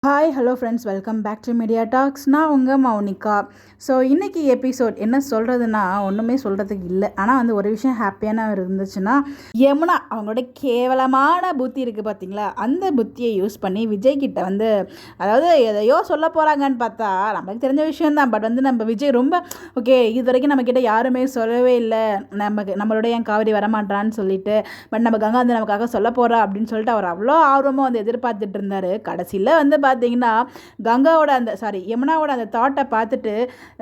Hi hello friends, welcome back to media talks. நான் உங்கள் Mounika. So இன்றைக்கி எபிசோட் என்ன சொல்கிறதுனா ஒன்றுமே சொல்கிறதுக்கு இல்லை. ஆனால் வந்து ஒரு விஷயம் ஹாப்பியான இருந்துச்சுன்னா, யமுனா அவங்களோட கேவலமான புத்தி இருக்குது பார்த்தீங்களா, அந்த புத்தியை யூஸ் பண்ணி விஜய் கிட்ட வந்து அதாவது எதையோ சொல்ல போகிறாங்கன்னு பார்த்தா நமக்கு தெரிஞ்ச விஷயந்தான். பட் வந்து நம்ம விஜய் ரொம்ப ஓகே இது வரைக்கும் நம்மக்கிட்ட யாருமே சொல்லவே இல்லை, நம்மளோட ஏன் காவிரி வரமாட்டான்னு சொல்லிட்டு, பட் நம்ம கங்கா வந்து நமக்காக சொல்ல போகிறா அப்படின்னு சொல்லிட்டு அவர் அவ்வளோ ஆர்வமாக வந்து எதிர்பார்த்துட்டு இருந்தார். கடைசியில் வந்து பார்த்தீங்கன்னா கங்காவோட யமுனாவோட அந்த தாட்டை பார்த்துட்டு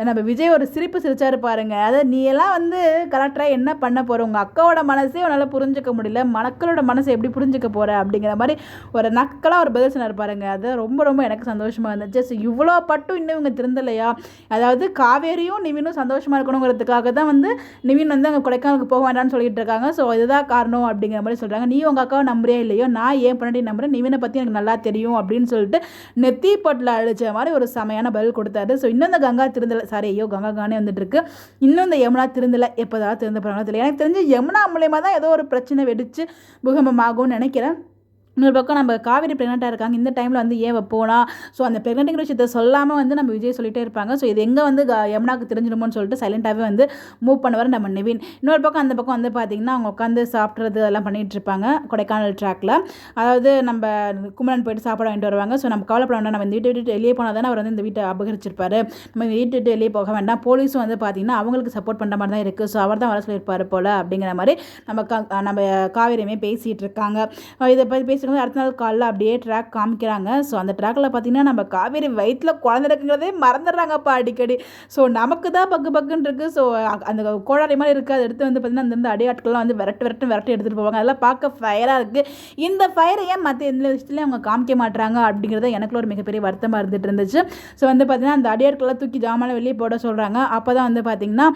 நம்ம விஜய் ஒரு சிரிப்பு சிரிச்சாரு பாருங்க. அதாவது நீ எல்லாம் வந்து கரெக்டாக என்ன பண்ண போகிற, உங்கள் அக்காவோட மனசே உன்னால் புரிஞ்சிக்க முடியல, மக்களோட மனசை எப்படி புரிஞ்சிக்க போகிற அப்படிங்கிற மாதிரி ஒரு நக்கலாக ஒரு பதில் சொன்னார் பாருங்க. அது ரொம்ப ரொம்ப எனக்கு சந்தோஷமாக இருந்துச்சு. ஸோ இவ்வளோ பட்டும் இன்னும் இவங்க திருந்தலையா, அதாவது காவேரியும் நிவினும் சந்தோஷமாக இருக்கணுங்கிறதுக்காக தான் வந்து நிவின் வந்து அங்கே கொடைக்கானலுக்கு போக வேண்டாம்னு சொல்லிட்டு இருக்காங்க. ஸோ இதுதான் காரணம் அப்படிங்கிற மாதிரி சொல்கிறாங்க. நீ உங்கள் அக்காவை நம்புறியா இல்லையோ, நான் ஏன் பண்ணி நம்புறேன், நிவினை பற்றி எனக்கு நல்லா தெரியும் அப்படின்னு சொல்லிட்டு நெத்தி பட்டில் அழிச்ச மாதிரி ஒரு செமையான பதில் கொடுத்தாரு. ஸோ இன்னும் இந்த கங்கா திருந்தலை, கங்கா கானே வந்துட்டு இருக்கு, இன்னும் இந்த யமுனா திருந்தலை, எப்போதாவது திருந்த போகிறாங்களோ தெரியல. எனக்கு தெரிஞ்சு யமுனா மூலயமா தான் ஏதோ ஒரு பிரச்சனை வெடிச்சு பூகம்பமாகும்னு நினைக்கிறேன். இன்னொரு பக்கம் நம்ம காவேரி ப்ரெக்னெண்ட்டாக இருக்காங்க, இந்த டைமில் வந்து ஏன் போனால், ஸோ அந்த ப்ரெக்னெண்ட்டுங்கிற விஷயத்தை சொல்லாமல் வந்து நம்ம விஜய் சொல்லிகிட்டே இருப்பாங்க. ஸோ இது எங்கே வந்து யமுனாக்கு தெரிஞ்சிடுமோன்னு சொல்லிட்டு சைலண்ட்டாகவே வந்து மூவ் பண்ணுவார் நம்ம நிவின். இன்னொரு பக்கம் அந்த பக்கம் வந்து பார்த்திங்கன்னா அவங்க உட்காந்து சாப்பிட்றது அதெல்லாம் பண்ணிகிட்டு இருப்பாங்க கொடைக்கானல் ட்ராக்கில். அதாவது நம்ம குமரன் போயிட்டு சாப்பிட வாங்கிட்டு வருவாங்க. ஸோ நம்ம கவலைப்பட வேண்டாம், நம்ம இந்த வீட்டை விட்டு வெளியே போனால் தானே அவர் வந்து இந்த வீட்டை அபகரிச்சிருப்பார், நம்ம வீட்டை விட்டு வெளியே போக வேண்டாம், போலீஸும் வந்து பார்த்திங்கன்னா அவங்களுக்கு சப்போர்ட் பண்ணுற மாதிரி தான் இருக்குது, ஸோ அவர் தான் வர சொல்லியிருப்பார் போல் அப்படிங்கிற மாதிரி நம்ம காவேரியுமே பேசிகிட்டு இருக்காங்க. இதை பற்றி பேசிட்டு அடுத்த நாள் காலைல அப்படியே ட்ராக் காமிக்கிறாங்க. ஸோ அந்த ட்ராக்கில் பார்த்தீங்கன்னா நம்ம காவேரி வயிற்றில் குழந்தை இருக்குங்கிறதே மறந்துடுறாங்கப்பா அடிக்கடி. ஸோ நமக்கு தான் பக்குன்னு இருக்குது. ஸோ அந்த கோடாரி மாதிரி இருக்குது, அதை எடுத்து வந்து பார்த்திங்கன்னா அந்த அடியாட்கள்லாம் வந்து விரட்டு எடுத்துகிட்டு போவாங்க. அதெல்லாம் பார்க்க ஃபயராக இருக்குது. இந்த ஃபயரை ஏன் மற்ற எந்த விஷயத்துலையும் அவங்க காமிக்க மாட்டாங்க அப்படிங்கிறத எனக்குள்ள ஒரு மிகப்பெரிய வருத்தமாக இருந்துட்டு இருந்துச்சு. ஸோ வந்து பார்த்திங்கன்னா அந்த அடியாட்கள்லாம் தூக்கி ஜாமான் வெளியே போட சொல்கிறாங்க. அப்போ தான் வந்து பார்த்திங்கன்னா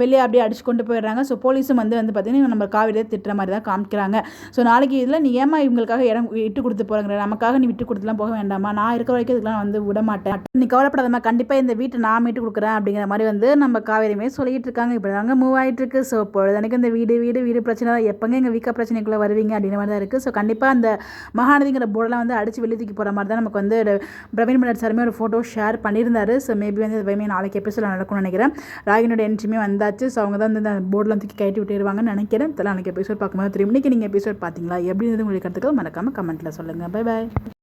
வெளியே அப்படியே அடிச்சு கொண்டு போயிடுறாங்க. ஸோ போலீஸும் வந்து பார்த்திங்கன்னா நம்ம காவேரியை திட்டுற மாதிரி தான் காமிக்கிறாங்க. ஸோ நாளைக்கு இதில் நீ ஏமா இவங்களுக்காக இடம் விட்டு கொடுத்து போகிறேங்கிற, நமக்காக நீ விட்டு கொடுத்துலாம் போக வேண்டாமா, நான் இருக்கிற வரைக்கும் இதுக்கெல்லாம் வந்து விட மாட்டேன், நீ கவலைப்படாதமா, கண்டிப்பாக இந்த வீட்டை நான் மீட்டு கொடுக்குறேன் அப்படிங்கிற மாதிரி வந்து நம்ம காவேரியுமே சொல்லிட்டு இருக்காங்க. இப்படி தாங்க மூவ் ஆகிட்டு இருக்கு. ஸோ பொழுதனைக்கு இந்த வீடு பிரச்சனை தான், எப்போங்க எங்கள் வீக்கா பிரச்சனைக்குள்ளே வருவீங்க அப்படிங்கிற மாதிரி தான் இருக்குது. ஸோ கண்டிப்பாக அந்த மகாநதிங்கிற போர்டெலாம் வந்து அடித்து வெளியே தூக்கி போகிற மாதிரி தான் நமக்கு வந்து பிரவீன் மலர் சாருமே ஒரு ஃபோட்டோ ஷேர் பண்ணியிருந்தாரு. ஸோ மேபி வந்து இதுவே நாளைக்கு எபிசோட நடக்கும்னு நினைக்கிறேன். ராகினோட என்ட்ரியுமே வந்தாச்சு. ஸோ அவங்க தான் வந்து அந்த போர்டெலாம் தூக்கி கட்டி விட்டுருவாங்கன்னு நினைக்கிறேன். இதெல்லாம் எனக்கு எபிசோட் பார்க்கும்போது தெரியும். இன்றைக்கி நீங்கள் எபிசோட் பார்த்தீங்களா, எப்படி இருந்தது உங்களுக்கு கருத்துக்கள் மறக்காமல் கமெண்ட்டில் சொல்லுங்கள். Bye bye.